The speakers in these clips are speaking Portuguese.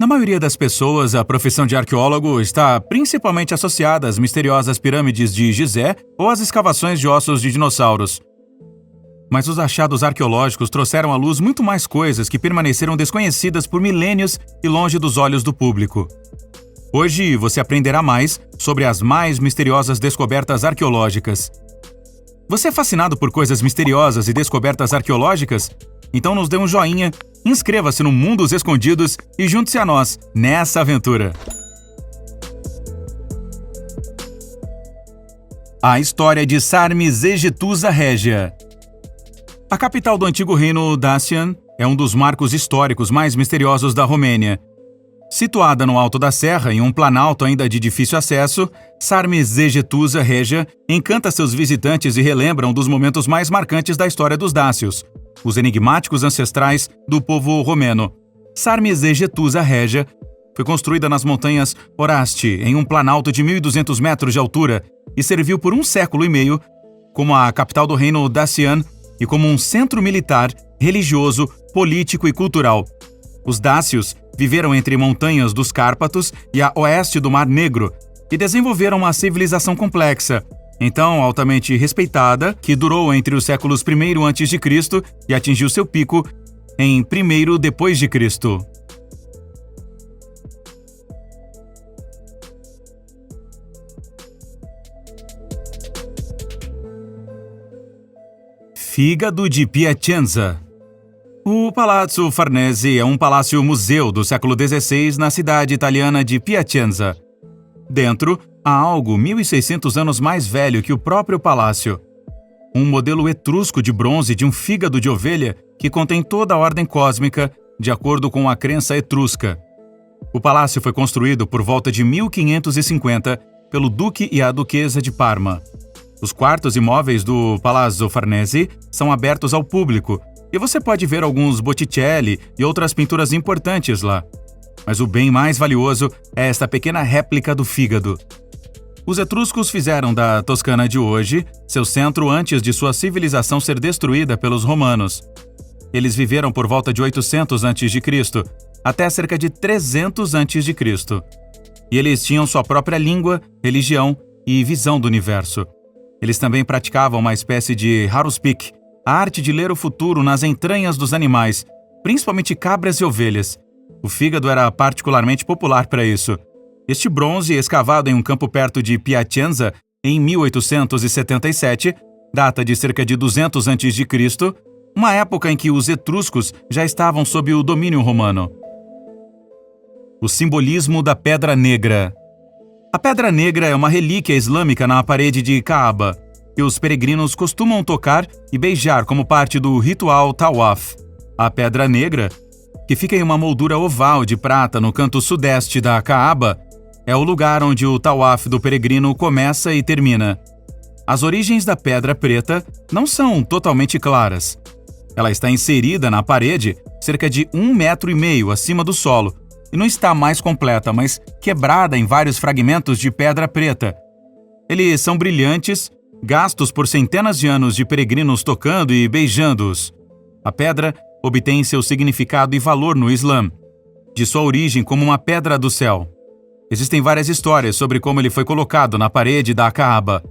Na maioria das pessoas, a profissão de arqueólogo está principalmente associada às misteriosas pirâmides de Gizé ou às escavações de ossos de dinossauros. Mas os achados arqueológicos trouxeram à luz muito mais coisas que permaneceram desconhecidas por milênios e longe dos olhos do público. Hoje você aprenderá mais sobre as mais misteriosas descobertas arqueológicas. Você é fascinado por coisas misteriosas e descobertas arqueológicas? Então nos dê um joinha, inscreva-se no Mundos Escondidos e junte-se a nós nessa aventura. A história de Sarmizegetusa Regia. A capital do antigo reino Dacian é um dos marcos históricos mais misteriosos da Romênia. Situada no alto da serra, em um planalto ainda de difícil acesso, Sarmizegetusa Regia encanta seus visitantes e relembra um dos momentos mais marcantes da história dos dácios, os enigmáticos ancestrais do povo romeno. Sarmizegetusa Regia foi construída nas montanhas Orasti, em um planalto de 1.200 metros de altura, e serviu por 1 século e meio como a capital do reino Dacian e como um centro militar, religioso, político e cultural. Os dácios viveram entre montanhas dos Cárpatos e a oeste do Mar Negro e desenvolveram uma civilização complexa, então altamente respeitada, que durou entre os séculos I a.C. e atingiu seu pico em I depois de Cristo. Fígado de Piacenza. O Palazzo Farnese é um palácio-museu do século XVI na cidade italiana de Piacenza. Dentro, há algo 1.600 anos mais velho que o próprio palácio. Um modelo etrusco de bronze de um fígado de ovelha que contém toda a ordem cósmica, de acordo com a crença etrusca. O palácio foi construído por volta de 1550 pelo duque e a duquesa de Parma. Os quartos e móveis do Palazzo Farnese são abertos ao público, e você pode ver alguns Botticelli e outras pinturas importantes lá. Mas o bem mais valioso é esta pequena réplica do fígado. Os etruscos fizeram da Toscana de hoje seu centro antes de sua civilização ser destruída pelos romanos. Eles viveram por volta de 800 a.C. até cerca de 300 a.C. E eles tinham sua própria língua, religião e visão do universo. Eles também praticavam uma espécie de haruspik, a arte de ler o futuro nas entranhas dos animais, principalmente cabras e ovelhas. O fígado era particularmente popular para isso. Este bronze, escavado em um campo perto de Piacenza, em 1877, data de cerca de 200 a.C., uma época em que os etruscos já estavam sob o domínio romano. O simbolismo da Pedra Negra. A Pedra Negra é uma relíquia islâmica na parede de Kaaba, que os peregrinos costumam tocar e beijar como parte do ritual Tawaf. A Pedra Negra, que fica em uma moldura oval de prata no canto sudeste da Kaaba, é o lugar onde o Tawaf do peregrino começa e termina. As origens da Pedra Preta não são totalmente claras. Ela está inserida na parede cerca de 1,5 metro acima do solo, e não está mais completa, mas quebrada em vários fragmentos de pedra preta. Eles são brilhantes, gastos por centenas de anos de peregrinos tocando e beijando-os. A pedra obtém seu significado e valor no Islã, de sua origem como uma pedra do céu. Existem várias histórias sobre como ele foi colocado na parede da Kaaba.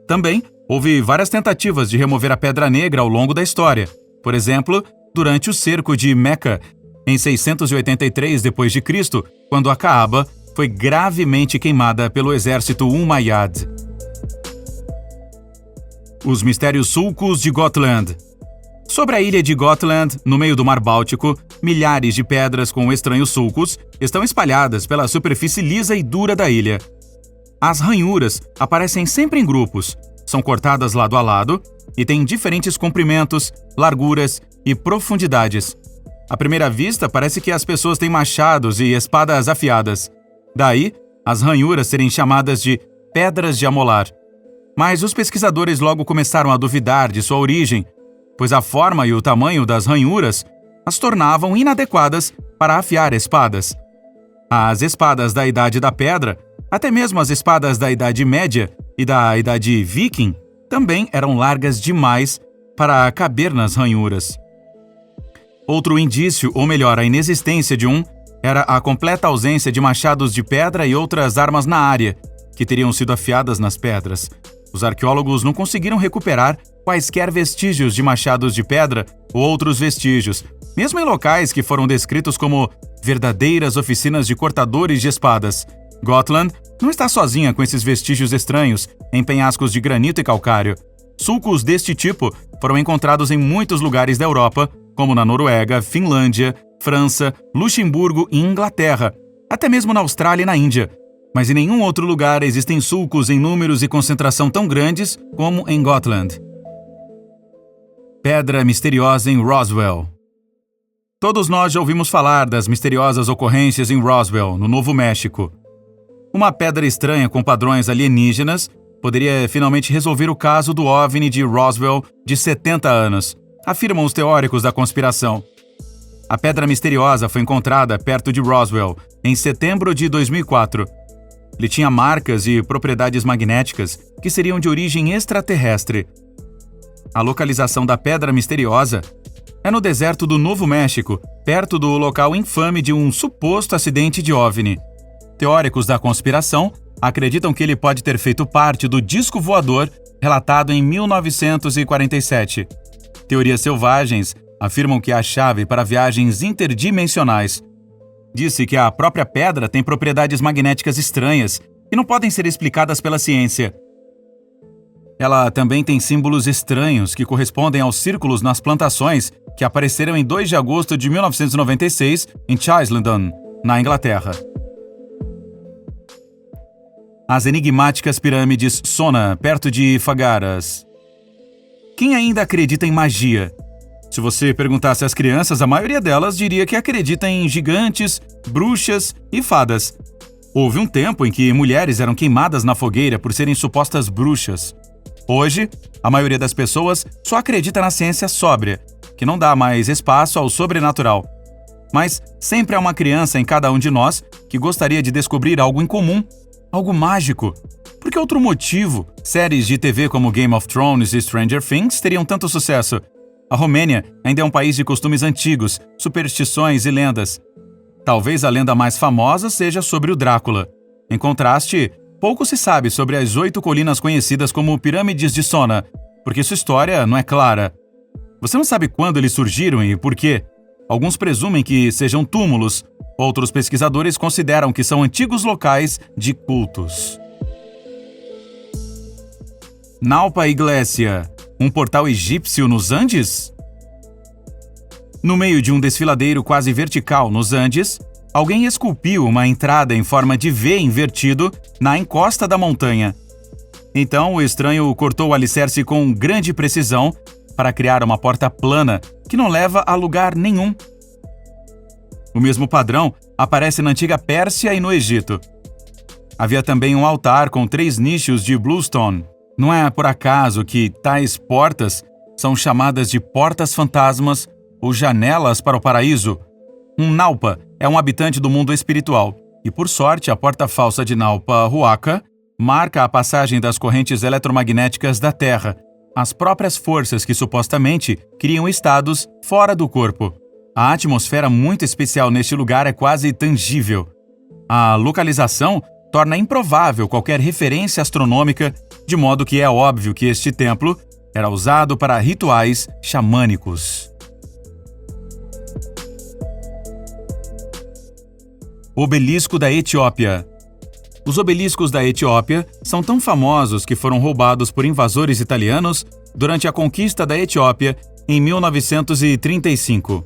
Também houve várias tentativas de remover a Pedra Negra ao longo da história. Por exemplo, durante o cerco de Meca, em 683 d.C., quando a Kaaba foi gravemente queimada pelo exército Umayyad. Os mistérios sulcos de Gotland. Sobre a ilha de Gotland, no meio do Mar Báltico, milhares de pedras com estranhos sulcos estão espalhadas pela superfície lisa e dura da ilha. As ranhuras aparecem sempre em grupos, são cortadas lado a lado e têm diferentes comprimentos, larguras e profundidades. À primeira vista, parece que as pessoas têm machados e espadas afiadas. Daí, as ranhuras serem chamadas de pedras de amolar. Mas os pesquisadores logo começaram a duvidar de sua origem, pois a forma e o tamanho das ranhuras as tornavam inadequadas para afiar espadas. As espadas da Idade da Pedra, até mesmo as espadas da Idade Média e da Idade Viking, também eram largas demais para caber nas ranhuras. Outro indício, ou melhor, a inexistência de um, era a completa ausência de machados de pedra e outras armas na área, que teriam sido afiadas nas pedras. Os arqueólogos não conseguiram recuperar quaisquer vestígios de machados de pedra ou outros vestígios, mesmo em locais que foram descritos como verdadeiras oficinas de cortadores de espadas. Gotland não está sozinha com esses vestígios estranhos em penhascos de granito e calcário. Sulcos deste tipo foram encontrados em muitos lugares da Europa, como na Noruega, Finlândia, França, Luxemburgo e Inglaterra, até mesmo na Austrália e na Índia. Mas em nenhum outro lugar existem sulcos em números e concentração tão grandes como em Gotland. Pedra misteriosa em Roswell. Todos nós já ouvimos falar das misteriosas ocorrências em Roswell, no Novo México. Uma pedra estranha com padrões alienígenas poderia finalmente resolver o caso do OVNI de Roswell de 70 anos, afirmam os teóricos da conspiração. A pedra misteriosa foi encontrada perto de Roswell em setembro de 2004. Ele tinha marcas e propriedades magnéticas que seriam de origem extraterrestre. A localização da pedra misteriosa é no deserto do Novo México, perto do local infame de um suposto acidente de OVNI. Teóricos da conspiração acreditam que ele pode ter feito parte do disco voador relatado em 1947. Teorias selvagens afirmam que é a chave para viagens interdimensionais. Disse que a própria pedra tem propriedades magnéticas estranhas que não podem ser explicadas pela ciência. Ela também tem símbolos estranhos que correspondem aos círculos nas plantações que apareceram em 2 de agosto de 1996 em Chislington, na Inglaterra. As enigmáticas pirâmides Sona, perto de Fagaras. Quem ainda acredita em magia? Se você perguntasse às crianças, a maioria delas diria que acredita em gigantes, bruxas e fadas. Houve um tempo em que mulheres eram queimadas na fogueira por serem supostas bruxas. Hoje, a maioria das pessoas só acredita na ciência sóbria, que não dá mais espaço ao sobrenatural. Mas sempre há uma criança em cada um de nós que gostaria de descobrir algo incomum, algo mágico. Por que outro motivo séries de TV como Game of Thrones e Stranger Things teriam tanto sucesso? A Romênia ainda é um país de costumes antigos, superstições e lendas. Talvez a lenda mais famosa seja sobre o Drácula. Em contraste, pouco se sabe sobre as 8 colinas conhecidas como Pirâmides de Sona, porque sua história não é clara. Você não sabe quando eles surgiram e por quê. Alguns presumem que sejam túmulos, outros pesquisadores consideram que são antigos locais de cultos. Naupa Iglesia, um portal egípcio nos Andes? No meio de um desfiladeiro quase vertical nos Andes, alguém esculpiu uma entrada em forma de V invertido na encosta da montanha. Então, o estranho cortou o alicerce com grande precisão para criar uma porta plana que não leva a lugar nenhum. O mesmo padrão aparece na antiga Pérsia e no Egito. Havia também um altar com 3 nichos de bluestone. Não é por acaso que tais portas são chamadas de portas fantasmas ou janelas para o paraíso. Um Naupa é um habitante do mundo espiritual, e por sorte a porta falsa de Naupa Huaca marca a passagem das correntes eletromagnéticas da Terra, as próprias forças que supostamente criam estados fora do corpo. A atmosfera muito especial neste lugar é quase tangível. A localização torna improvável qualquer referência astronômica, de modo que é óbvio que este templo era usado para rituais xamânicos. Obelisco da Etiópia. Os obeliscos da Etiópia são tão famosos que foram roubados por invasores italianos durante a conquista da Etiópia em 1935.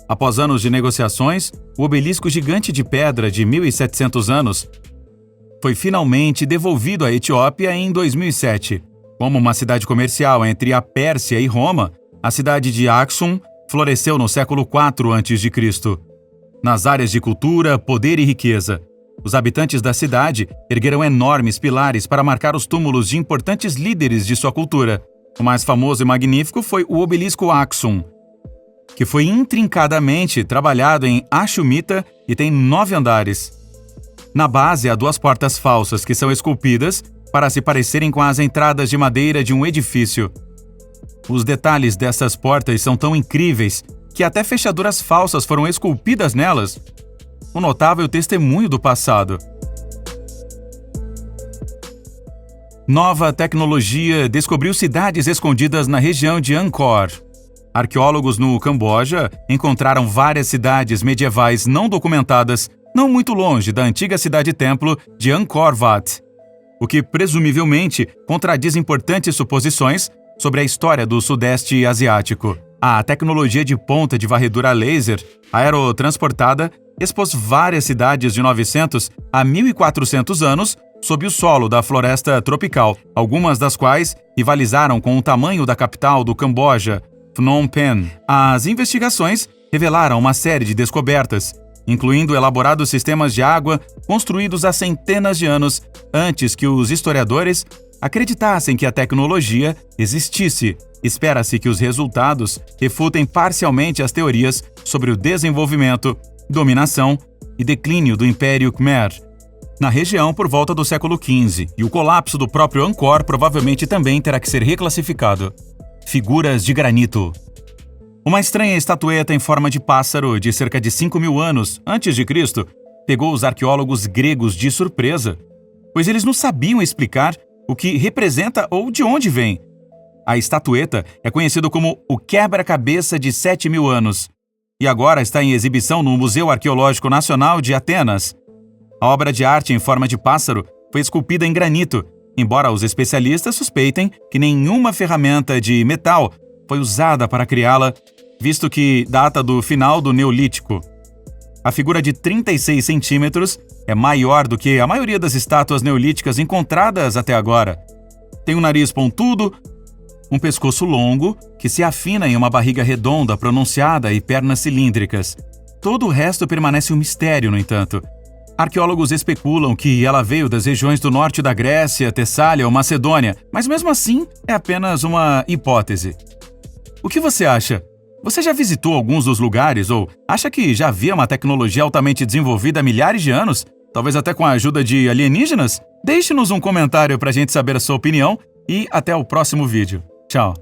Após anos de negociações, o obelisco gigante de pedra de 1.700 anos foi finalmente devolvido à Etiópia em 2007. Como uma cidade comercial entre a Pérsia e Roma, a cidade de Aksum floresceu no século IV a.C. Nas áreas de cultura, poder e riqueza, os habitantes da cidade ergueram enormes pilares para marcar os túmulos de importantes líderes de sua cultura. O mais famoso e magnífico foi o Obelisco Aksum, que foi intrincadamente trabalhado em Axumita e tem 9 andares. Na base há 2 portas falsas que são esculpidas para se parecerem com as entradas de madeira de um edifício. Os detalhes dessas portas são tão incríveis que até fechaduras falsas foram esculpidas nelas. um notável testemunho do passado. Nova tecnologia descobriu cidades escondidas na região de Angkor. Arqueólogos no Camboja encontraram várias cidades medievais não documentadas, não muito longe da antiga cidade-templo de Angkor Wat, o que presumivelmente contradiz importantes suposições sobre a história do Sudeste Asiático. A tecnologia de ponta de varredura laser aerotransportada expôs várias cidades de 900 a 1400 anos sob o solo da floresta tropical, algumas das quais rivalizaram com o tamanho da capital do Camboja, Phnom Penh. As investigações revelaram uma série de descobertas, incluindo elaborados sistemas de água construídos há centenas de anos antes que os historiadores acreditassem que a tecnologia existisse. Espera-se que os resultados refutem parcialmente as teorias sobre o desenvolvimento, dominação e declínio do Império Khmer na região por volta do século XV, e o colapso do próprio Angkor provavelmente também terá que ser reclassificado. Figuras de granito. Uma estranha estatueta em forma de pássaro de cerca de 5.000 anos antes de Cristo pegou os arqueólogos gregos de surpresa, pois eles não sabiam explicar o que representa ou de onde vem. A estatueta é conhecida como o quebra-cabeça de 7.000 anos e agora está em exibição no Museu Arqueológico Nacional de Atenas. A obra de arte em forma de pássaro foi esculpida em granito, embora os especialistas suspeitem que nenhuma ferramenta de metal foi usada para criá-la, visto que data do final do Neolítico. A figura de 36 centímetros é maior do que a maioria das estátuas neolíticas encontradas até agora. Tem um nariz pontudo, um pescoço longo, que se afina em uma barriga redonda pronunciada e pernas cilíndricas. Todo o resto permanece um mistério, no entanto. Arqueólogos especulam que ela veio das regiões do norte da Grécia, Tessália ou Macedônia, mas mesmo assim é apenas uma hipótese. O que você acha? Você já visitou alguns dos lugares ou acha que já havia uma tecnologia altamente desenvolvida há milhares de anos? Talvez até com a ajuda de alienígenas? Deixe-nos um comentário para a gente saber a sua opinião e até o próximo vídeo. Tchau!